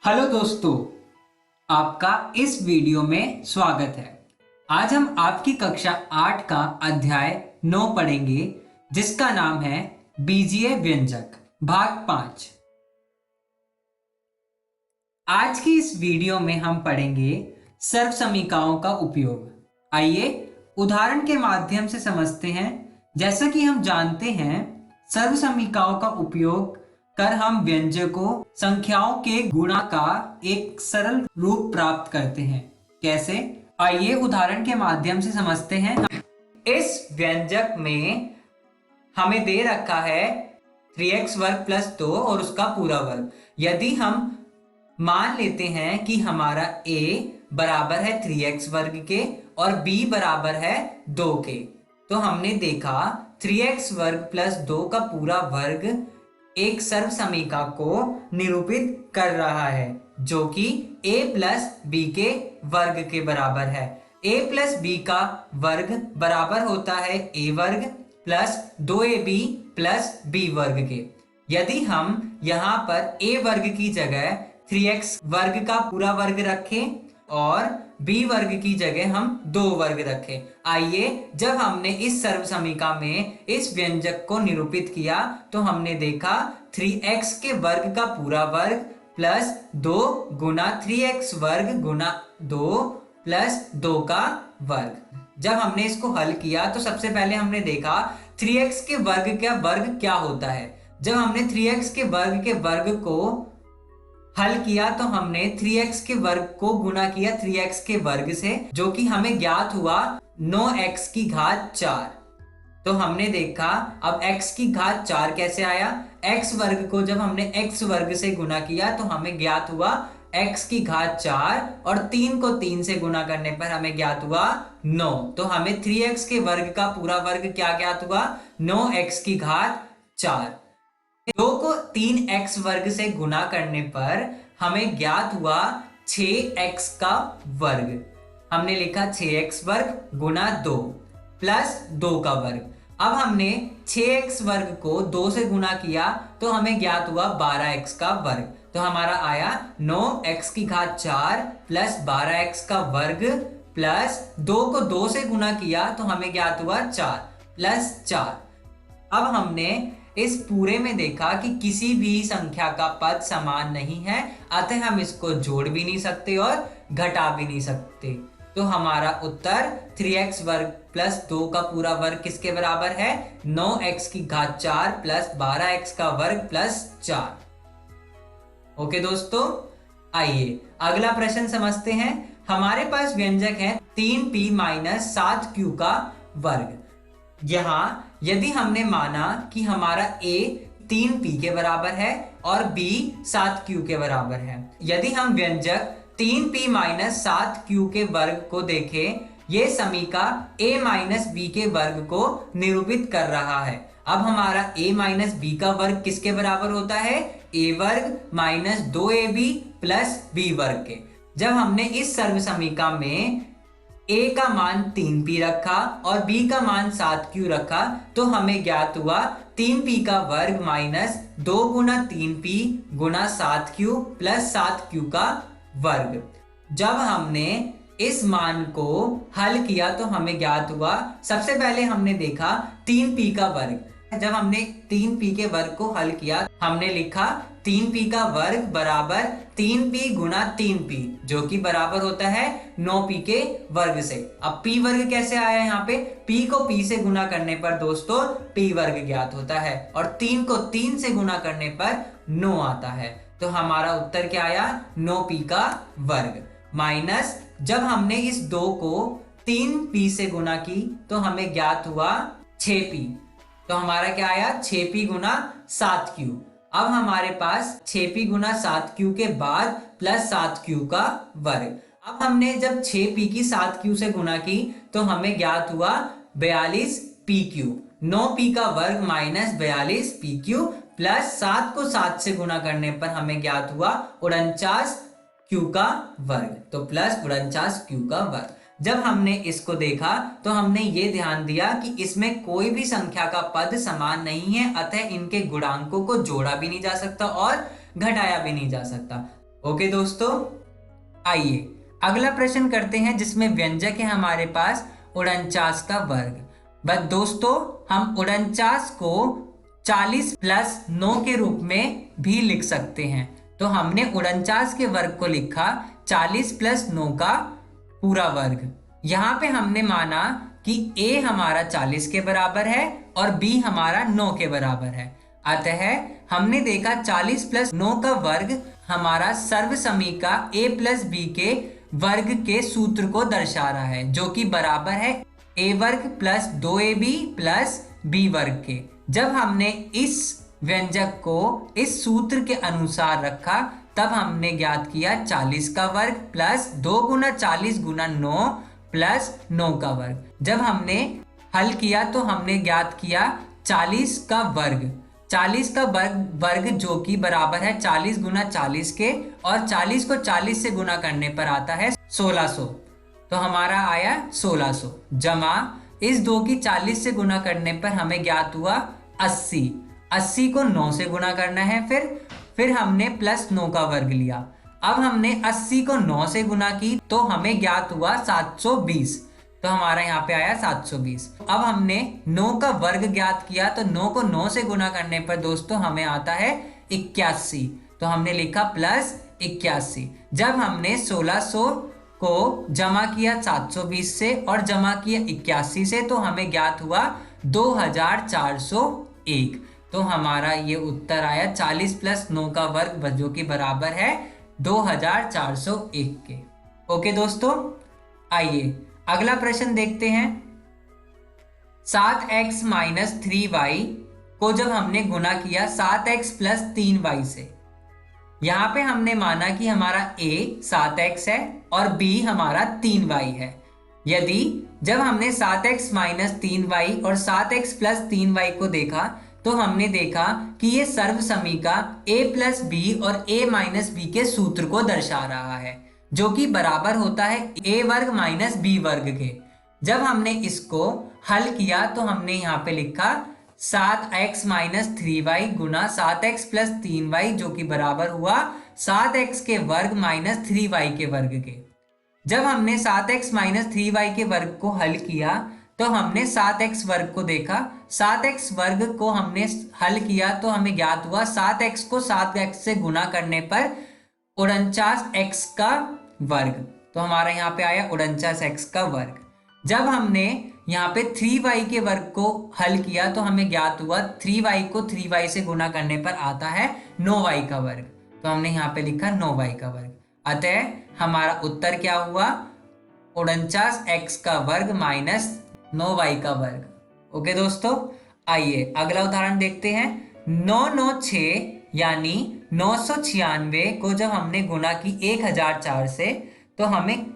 Hello दोस्तों, आपका इस वीडियो में स्वागत है। आज हम आपकी कक्षा 8 का अध्याय 9 पढ़ेंगे, जिसका नाम है बीजीय व्यंजक भाग 5। आज की इस वीडियो में हम पढ़ेंगे सर्वसमीकाओं का उपयोग। आइए उदाहरण के माध्यम से समझते हैं। जैसा कि हम जानते हैं, सर्वसमीकाओं का उपयोग कर हम व्यंजकों संख्याओं के गुणा का एक सरल रूप प्राप्त करते हैं। कैसे? आइए उदाहरण के माध्यम से समझते हैं। इस व्यंजक में हमें दे रखा है 3x वर्ग प्लस 2 और उसका पूरा वर्ग। यदि हम मान लेते हैं कि हमारा a बराबर है 3x वर्ग के और b बराबर है 2 के, तो हमने देखा 3x वर्ग प्लस 2 का पूरा वर्ग एक सर्वसमीका को निरूपित कर रहा है, जो कि a प्लस बी के वर्ग के बराबर है। a प्लस बी का वर्ग बराबर होता है a वर्ग प्लस 2ab प्लस b वर्ग के। यदि हम यहाँ पर a वर्ग की जगह 3x वर्ग का पूरा वर्ग रखें और b वर्ग की जगह हम 2 वर्ग रखें। आइए, जब हमने इस सर्वसमीका में इस व्यंजक को निरूपित किया तो हमने देखा 3x के वर्ग का पूरा वर्ग प्लस 2 गुना 3x वर्ग गुना 2 प्लस 2 का वर्ग। जब हमने इसको हल किया तो सबसे पहले हमने देखा 3x के वर्ग का वर्ग क्या होता है। जब हमने 3x के वर्ग को हल किया तो हमने 3x के वर्ग को गुना किया 3x के वर्ग से, जो कि हमें ज्ञात हुआ 9x की घात 4। तो हमने देखा अब x की घात 4 कैसे आया। x वर्ग को जब हमने x वर्ग से गुना किया तो हमें ज्ञात हुआ x की घात 4 और 3 को 3 से गुना करने पर हमें ज्ञात हुआ 9। तो हमें 3x के वर्ग का पूरा वर्ग क्या ज्ञात हुआ? 9x की घात 4। 2 को 3x वर्ग से गुना करने पर हमें ज्ञात हुआ 6x का वर्ग। हमने लिखा 6x वर्ग गुना 2 प्लस 2 का वर्ग। अब हमने 6x वर्ग को 2 से गुना किया तो हमें ज्ञात हुआ 12x का वर्ग। तो हमारा आया 9x की घात 4 प्लस 12x का वर्ग प्लस 2 को 2 से गुना किया तो हमें ज्ञात हुआ 4 प्लस 4। अब हमने इस पूरे में देखा कि किसी भी संख्या का पद समान नहीं है, अतः हम इसको जोड़ भी नहीं सकते और घटा भी नहीं सकते। तो हमारा उत्तर 3x वर्ग प्लस 2 का पूरा वर्ग किसके बराबर है? 9x की घात 4 प्लस 12x का वर्ग प्लस 4। ओके दोस्तों, आइए अगला प्रश्न समझते हैं। हमारे पास व्यंजक है 3p माइनस 7q का वर्ग। यहां यदि हमने माना कि हमारा a 3p के बराबर है और b 7q के बराबर है, यदि हम व्यंजक 3p माइनस 7q के वर्ग को देखें, यह समीका a माइनस b के वर्ग को निरूपित कर रहा है। अब हमारा a माइनस b का वर्ग किसके बराबर होता है? a वर्ग माइनस 2ab प्लस b वर्ग के। जब हमने इस सर्वसमीका में a का मान 3p रखा और b का मान 7q रखा तो हमें ज्ञात हुआ 3p का वर्ग माइनस 2 गुना 3p गुना 7q प्लस 7q का वर्ग। जब हमने इस मान को हल किया तो हमें ज्ञात हुआ, सबसे पहले हमने देखा 3p का वर्ग। जब हमने 3p के वर्ग को हल किया हमने लिखा 3p का वर्ग बराबर 3p गुना 3p, जो कि बराबर होता है 9p के वर्ग से। अब p वर्ग कैसे आया? यहाँ पे p को p से गुना करने पर दोस्तों p वर्ग ज्ञात होता है और 3 को 3 से गुना करने पर 9 आता है। तो हमारा उत्तर क्या आया? 9p का वर्ग माइनस, जब हमने इस 2 को 3p से गुना की तो हमें ज्ञात हुआ 6p। तो हमारा क्या आया? 6p गुना 7q। अब हमारे पास 6p गुना 7q के बाद प्लस 7q का वर्ग। अब हमने जब 6p की 7q से गुना की तो हमें ज्ञात हुआ 42pq। 9p का वर्ग माइनस 42pq प्लस 7 को 7 से गुना करने पर हमें ज्ञात हुआ 49q का वर्ग। तो प्लस 49q का वर्ग। जब हमने इसको देखा तो हमने ये ध्यान दिया कि इसमें कोई भी संख्या का पद समान नहीं है, अतः इनके गुणांकों को जोड़ा भी नहीं जा सकता और घटाया भी नहीं जा सकता। ओके दोस्तों, आइए अगला प्रश्न करते हैं जिसमें व्यंजक है हमारे पास 49 का वर्ग। बस दोस्तों, हम 49 को 40 प्लस 9 के रूप में भी लिख सकते हैं। तो हमने 49 के वर्ग को लिखा 40 प्लस 9 का पूरा वर्ग। यहाँ पे हमने माना कि a हमारा 40 के बराबर है और b हमारा 9 के बराबर है। अतः हमने देखा 40 प्लस 9 का वर्ग हमारा सर्वसमीका a प्लस b के वर्ग के सूत्र को दर्शा रहा है, जो कि बराबर है a वर्ग प्लस 2ab प्लस b वर्ग के। जब हमने इस व्यंजक को इस सूत्र के अनुसार रखा, तब हमने ज्ञात किया 40 का वर्ग प्लस 2 गुना 40 गुना 9 प्लस 9 का वर्ग। जब हमने हल किया तो हमने ज्ञात किया 40 का वर्ग, 40 का वर्ग जो कि बराबर है 40 गुना 40 के, और 40 को 40 से गुना करने पर आता है 1600। तो हमारा आया 1600 जमा इस 2 की 40 से गुना करने पर हमें ज्ञात हुआ 80। 80 को 9 से गुना करना है, फिर हमने प्लस 9 का वर्ग लिया। अब हमने 80 को 9 से गुना की तो हमें ज्ञात हुआ 720। तो हमारा यहाँ पे आया 720। अब हमने 9 का वर्ग ज्ञात किया तो 9 को 9 से गुना करने पर दोस्तों हमें आता है 81। तो हमने लिखा प्लस 81। जब हमने 1600 को जमा किया 720 से और जमा किया 81 से, तो हमें ज्ञात हुआ 2401। तो हमारा ये उत्तर आया 40 प्लस 9 का वर्ग, जो कि बराबर है 2401 के। ओके दोस्तों, आइए अगला प्रश्न देखते हैं। 7x माइनस 3y को जब हमने गुना किया 7x प्लस 3y से, यहां पे हमने माना कि हमारा a 7x है और b हमारा 3y है। यदि जब हमने 7x माइनस 3y और 7x प्लस 3y को देखा तो हमने देखा कि ये सर्वसमीका a प्लस b और a माइनस b के सूत्र को दर्शा रहा है, जो कि बराबर होता है a वर्ग माइनस b वर्ग के। जब हमने इसको हल किया तो हमने यहाँ पे लिखा 7x माइनस 3y गुना 7x प्लस 3y, जो कि बराबर हुआ 7x के वर्ग माइनस 3y के वर्ग के। जब हमने 7x माइनस 3y के वर्ग को हल किया तो हमने 7x वर्ग को देखा। 7x वर्ग को हमने हल किया तो हमें ज्ञात हुआ 7x को 7x से गुना करने पर 49x का वर्ग। तो हमारा यहाँ पे आया 49x का वर्ग। जब हमने यहाँ पे 3y के वर्ग को हल किया तो हमें ज्ञात हुआ 3y को 3y से गुना करने पर आता है 9y का वर्ग। तो हमने यहाँ पे लिखा 9y का वर्ग। अतः हमारा उत्तर क्या हुआ 49x का वर्ग माइनस 9y का वर्ग। ओके दोस्तों, आइए अगला उदाहरण देखते हैं। 996 यानी 996 को जब हमने गुना की 1004 से तो हमें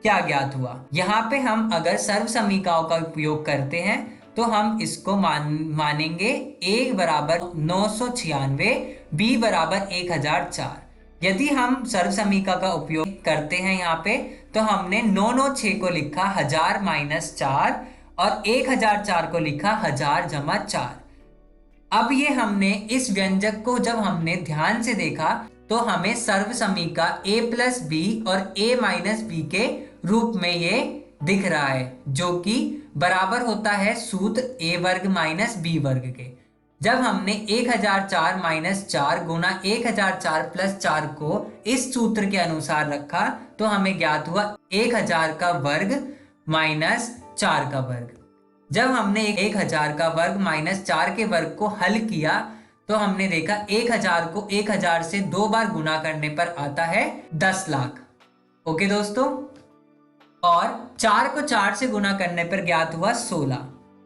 क्या ज्ञात हुआ। यहाँ पे हम अगर सर्वसमीकाओं का उपयोग करते हैं तो हम इसको मानेंगे a बराबर 996, b बराबर 1004। यदि हम सर्वसमीका का उपयोग करते हैं यहाँ पे तो हमने 996 को लिखा 1000 माइनस 4 और 1004 को लिखा 1000 जमा 4। अब ये हमने इस व्यंजक को जब हमने ध्यान से देखा तो हमें सर्वसमीका a प्लस बी और a माइनस बी के रूप में ये दिख रहा है, जो कि बराबर होता है सूत्र a वर्ग माइनस b वर्ग के। जब हमने 1004 माइनस 4 गुना 1004 प्लस 4 को इस सूत्र के अनुसार रखा तो हमें ज्ञात हुआ 1000 का वर्ग माइनस 4 का वर्ग। जब हमने 1000 का वर्ग माइनस 4 के वर्ग को हल किया तो हमने देखा 1000 को 1000 से 2 बार गुना करने पर आता है 10 लाख। ओके दोस्तों, और 4 को 4 से गुना करने पर ज्ञात हुआ 16।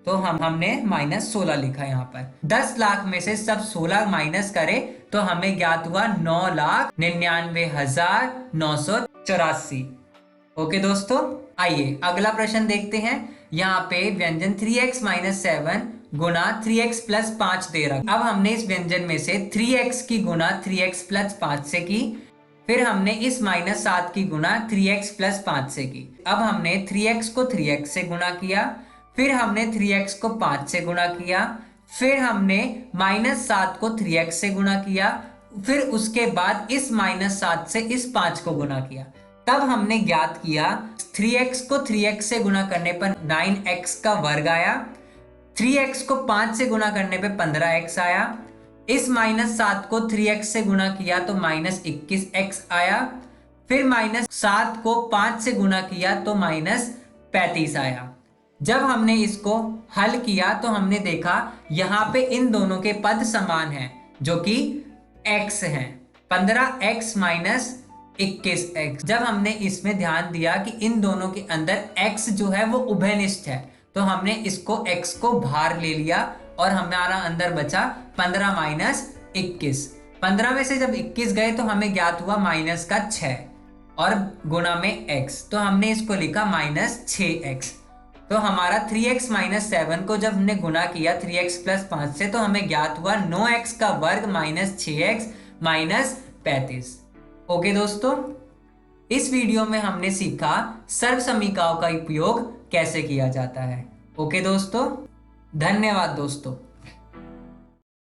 तो हमने माइनस 16 लिखा यहाँ पर। 10 लाख में से सब 16 माइनस करें तो हमें ज्ञात हुआ 9,99,984। ओके दोस्तों, आइए अगला प्रश्न देखते हैं। यहाँ पे व्यंजन 3x माइनस 7 गुना 3x प्लस 5 दे रहा। अब हमने इस व्यंजन में से 3x की गुना 3x प्लस 5 से की, फिर हमने इस माइनस 7 की गुना 3x प्लस 5 से की। अब हमने 3x को 3x से गुना किया, फिर हमने 3x को 5 से गुना किया, फिर हमने माइनस 7 को 3x से गुना किया, फिर उसके बाद इस -7 से इस 5 को गुना किया, तब हमने ज्ञात किया 3x को 3x से गुना करने पर 9x का वर्ग आया, 3x को 5 से गुना करने पे 15x आया, इस -7 को 3x से गुना किया तो -21x आया, फिर -7 को 5 से गुना किया तो -35 आया। जब हमने इसको हल किया तो हमने देखा यहां पे इन दोनों के पद समान हैं जो कि x हैं, 15x - 21x। जब हमने इसमें ध्यान दिया कि इन दोनों के अंदर x जो है वो उभयनिष्ठ है, तो हमने इसको x को बाहर ले लिया और हमारा अंदर बचा 15 - 21। 15 में से जब 21 गए तो हमें ज्ञात हुआ माइनस का 6 और गुना में x, तो हमने इसको लिखा -6x। तो हमारा 3x - 7 को जब हमने गुना किया 3x + 5 से, तो हमें ज्ञात हुआ 9x का वर्ग -6x - 35। ओके दोस्तों, इस वीडियो में हमने सीखा सर्वसमीकाओं का उपयोग कैसे किया जाता है। ओके दोस्तों, धन्यवाद दोस्तों।